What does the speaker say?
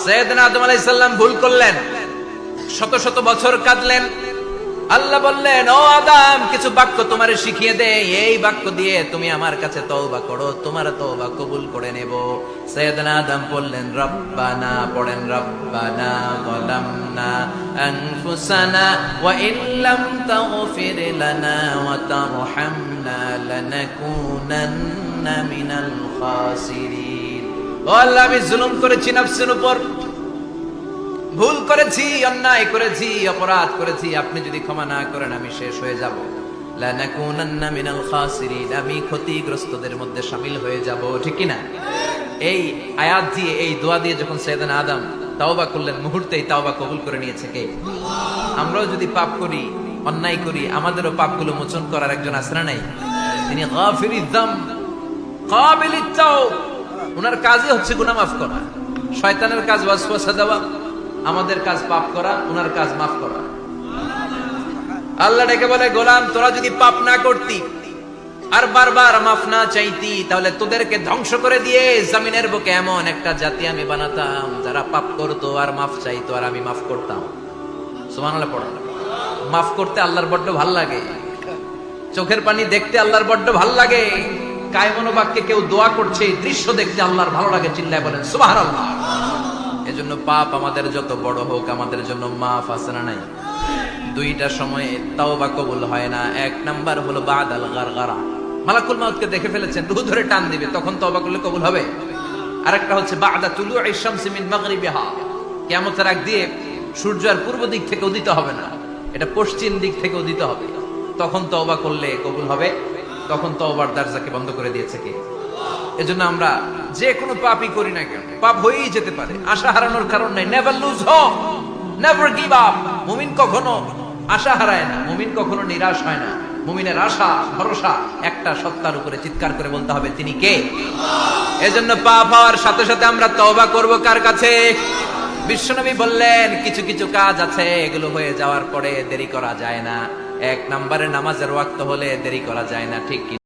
সাইয়েদনা আদম আলাইহিস সালাম ভুল করলেন, শত শত বছর কাঁদলেন। আল্লাহ বললেন, ও আদম, কিছু বাক্য তোমারে শিখিয়ে দে, এই বাক্য দিয়ে তুমি আমার কাছে তওবা করো, তোমার তওবা কবুল করে নেব। সাইয়েদনা আদম বললেন, রব্বানা, পড়েন, রব্বানা যালামনা আনফুসানা ওয়া ইল্লাম তাগফির লানা ওয়া তারহামনা লানাকুনান্না মিনাল খাসিরিন। ও আল্লাহ, আমি জুলুম করেছি নফসের উপর, ভুল করেছি, অন্যায় করেছি, অপরাধ করেছি, আপনি যদি ক্ষমা না করেন আমি শেষ হয়ে যাব। লানাকুনান্না মিনাল খাসিরিন, আমি ক্ষতিগ্রস্তদের মধ্যে শামিল হয়ে যাব, ঠিক কি না? এই আয়াত দিয়ে, এই দোয়া দিয়ে যখন সাইয়েদনা আদম তাওবা করলেন, মুহূর্তেই তাওবা কবুল করে নিয়েছে কে? আমরাও যদি পাপ করি, অন্যায় করি, আমাদেরও পাপগুলো মোচন করার একজন আছে না নাই? তিনি গাফিরিয যাম কাবিলিত তাওব, ওনার কাজই হচ্ছে গুনাহ মাফ করা। শয়তানের কাজ ওয়াসওয়াসা দেওয়া, আমাদের কাজ পাপ করা, ওনার কাজ মাফ করা। আল্লাহ ডেকে বলে, গোলাম, তোরা যদি পাপ না করতি আর বারবার মাফ না চাইতি, তাহলে তোদেরকে ধ্বংস করে দিয়ে জমিনের বুকে এমন একটা জাতি আমি বানাতাম যারা পাপ করতো আর মাফ চাইতো, আর আমি মাফ করতাম। সুবহানাল্লাহ পড়া। মাফ করতে আল্লাহর বড্ড ভাল লাগে, চোখের পানি দেখতে আল্লাহর বড্ড ভাল লাগে, কায়মনোবাক্যে কেউ দোয়া করছে এই দৃশ্য দেখতে আল্লাহর ভালো লাগে, চিল্লায় বলেন সুবহানাল্লাহ। এজন্য পাপ আমাদের যত বড় হোক, আমাদের জন্য মাফ আছে না নাই? দুইটা সময়ে তাওবা কবুল হয় না। এক নাম্বার হলো বাদাল গারগারা, মালাকুল মাউতকে দেখে ফেলেছেন, রূহ ধরে টান দিবে, তখন তওবা করলে কবুল হবে। আরেকটা হচ্ছে বাদা তুলুই শামসি মিন মাগরিবিহা, কিয়ামতের আগ দিয়ে সূর্য আর পূর্ব দিক থেকে উদিত হবে না, এটা পশ্চিম দিক থেকে উদিত হবে, তখন তওবা করলে কবুল হবে। তখন তওবার দরজাকে বন্ধ করে দিয়েছে কে? এজন্য আমরা যে কোনো পাপই করি না কেন, পাপ হয়েই যেতে পারে, আশা হারানোর কারণ নাই। Never lose hope, never give up. মুমিন কখনো আশা হারায় না, মুমিন কখনো নিরাশ হয় না। মুমিনের আশা ভরসা একটা সত্তার উপরে, চিৎকার করে বলতে হবে, তিনি কে? এজন্য পাপ হওয়ার সাথে সাথে আমরা তওবা করব কার কাছে? বিশ্বনবী বললেন, কিছু কিছু কাজ আছে এগুলো হয়ে যাওয়ার পরে দেরি করা যায় না। এক নম্বরে নামাজের ওয়াক্ত হলে দেরি করা যায় না, ঠিক কি?